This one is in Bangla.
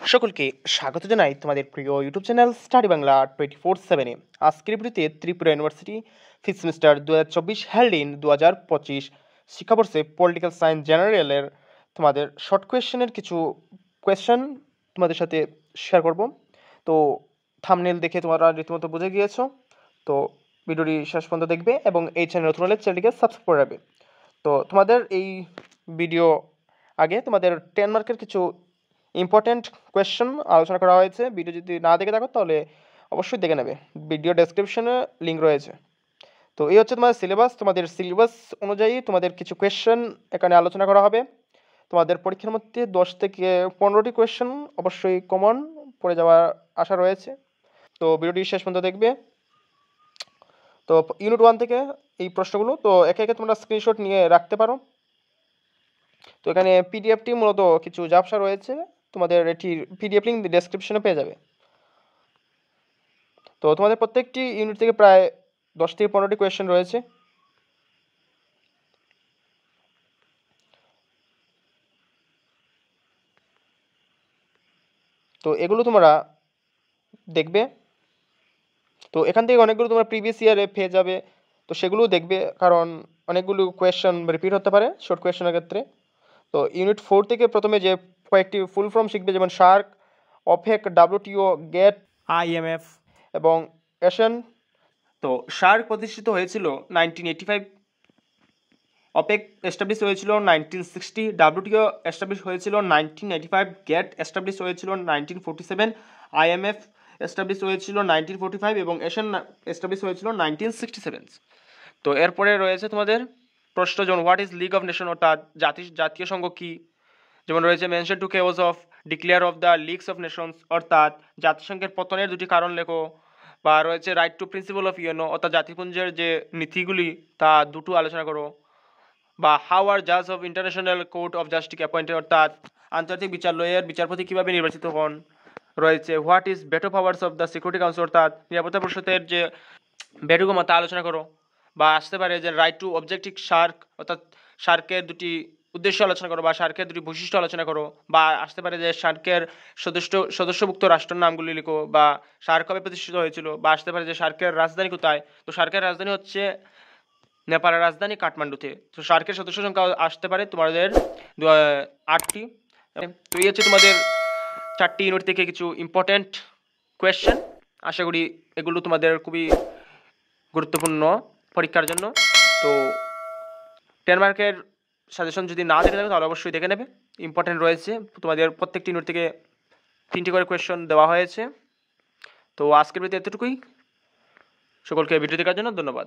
সকলকে স্বাগত জানাই তোমাদের প্রিয় ইউটিউব চ্যানেল স্টাডি বাংলা 24/7-এ। আজকের ভিডিওতে Tripura university 5th semester 2024 held in 2025 শিক্ষাবর্ষে পলিটিক্যাল সায়েন্স জেনারেলের তোমাদের শর্ট কোয়েশ্চেনের কিছু কোয়েশ্চেন তোমাদের সাথে শেয়ার করব। তো থাম্বনেল দেখে তোমরা রীতিমতো বুঝে গিয়েছো। তো ভিডিওটি শেষ পর্যন্ত দেখবে এবং এই চ্যানেল নতুন হলে চ্যানেলটিকে সাবস্ক্রাইব করে রাখবে। তো তোমাদের এই ভিডিও আগে তোমাদের 10 মার্কের কিছু ইম্পর্টেন্ট কোয়েশ্চেন আলোচনা করা হয়েছে। ভিডিও যদি না দেখে থাকো তাহলে অবশ্যই দেখে নেবে, ভিডিও ডেসক্রিপশনে লিঙ্ক রয়েছে। তো এই হচ্ছে তোমাদের সিলেবাস। তোমাদের সিলেবাস অনুযায়ী তোমাদের কিছু কোয়েশ্চেন এখানে আলোচনা করা হবে। তোমাদের পরীক্ষার মধ্যে 10 থেকে 15টি কোয়েশ্চেন অবশ্যই কমন পড়ে যাওয়ার আশা রয়েছে। তো ভিডিওটি শেষ পর্যন্ত দেখবে। তো ইউনিট 1 থেকে এই প্রশ্নগুলো তো একে একে তোমরা স্ক্রিনশট নিয়ে রাখতে পারো। তো এখানে পিডিএফটি মূলত কিছু ঝাপসা রয়েছে, তোমাদের এটির পিডিএফ লিঙ্ক ডেসক্রিপশনে পেয়ে যাবে। তো তোমাদের প্রত্যেকটি ইউনিট থেকে প্রায় 10 থেকে 15টি কোয়েশ্চেন রয়েছে। তো এগুলো তোমরা দেখবে। তো এখান থেকে অনেকগুলো তোমরা প্রিভিয়াস ইয়ারে পেয়ে যাবে, তো সেগুলোও দেখবে, কারণ অনেকগুলো কোয়েশ্চেন রিপিট হতে পারে শর্ট কোয়েশ্চেনের ক্ষেত্রে। তো ইউনিট 4 থেকে প্রথমে যে কয়েকটি ফুল ফর্ম শিখবে, যেমন SAARC, OPEC, WTO, GATT, IMF এবং এশিয়ান। তো সার্ক প্রতিষ্ঠিত হয়েছিল 1985, অপেক এস্টাবলিশ হয়েছিল 1960, WTO এস্টাবলিশ হয়েছিল 1995, গেট এস্টাবলিশ হয়েছিল 1947, IMF এস্টাবলিশ হয়েছিল 1945 এবং এশিয়ান এস্টাবলিশ হয়েছিল 1967। তো এরপরে রয়েছে তোমাদের প্রশ্ন, যেমন what is League of Nation, অর্থাৎ জাতীয় সংঘ কি। যেমন রয়েছে mention two causes of decline of the Leagues of Nations, অর্থাৎ জাতিসংঘের পতনের দুটি কারণ লেখো। বা রয়েছে write two principle of UNO, অর্থাৎ জাতিপুঞ্জের যে নীতিগুলি তা দুটো আলোচনা করো। বা হাউ আর জাজ of international court of justice appointed, অর্থাৎ আন্তর্জাতিক বিচারালয়ের বিচারপতি কীভাবে নির্বাচিত হন। রয়েছে what is veto powers of the security council, অর্থাৎ নিরাপত্তা পরিষদের যে ভেটো ক্ষমতা আলোচনা করো। বা আসতে পারে যে রাইট টু অবজেক্টিভ সার্ক, অর্থাৎ সার্কের দুটি উদ্দেশ্য আলোচনা করো বা সার্কের দুটি বৈশিষ্ট্য আলোচনা করো। বা আসতে পারে যে সার্কের সদস্যভুক্ত রাষ্ট্রের নামগুলি লিখো, বা সার্ক কবে প্রতিষ্ঠিত হয়েছিল। বা আসতে পারে যে সার্কের রাজধানী কোথায়, তো সার্কের রাজধানী হচ্ছে নেপালের রাজধানী কাঠমান্ডুতে। তো সার্কের সদস্য সংখ্যা আসতে পারে তোমাদের 8টি। তো এই হচ্ছে তোমাদের 4টি ইউনিট থেকে কিছু ইম্পর্টেন্ট কোয়েশ্চেন। আশা করি এগুলো তোমাদের খুবই গুরুত্বপূর্ণ পরীক্ষার জন্য। তো 10 মার্কের সাজেশন যদি না দেখে থাকো তাহলে অবশ্যই দেখে নেবে, ইম্পর্টেন্ট রয়েছে। তোমাদের প্রত্যেকটি ইউনিট থেকে 3টি করে কোয়েশ্চেন দেওয়া হয়েছে। তো আজকের ভিডিওতে এতটুকুই। সকলকে ভিডিও দেখার জন্য ধন্যবাদ।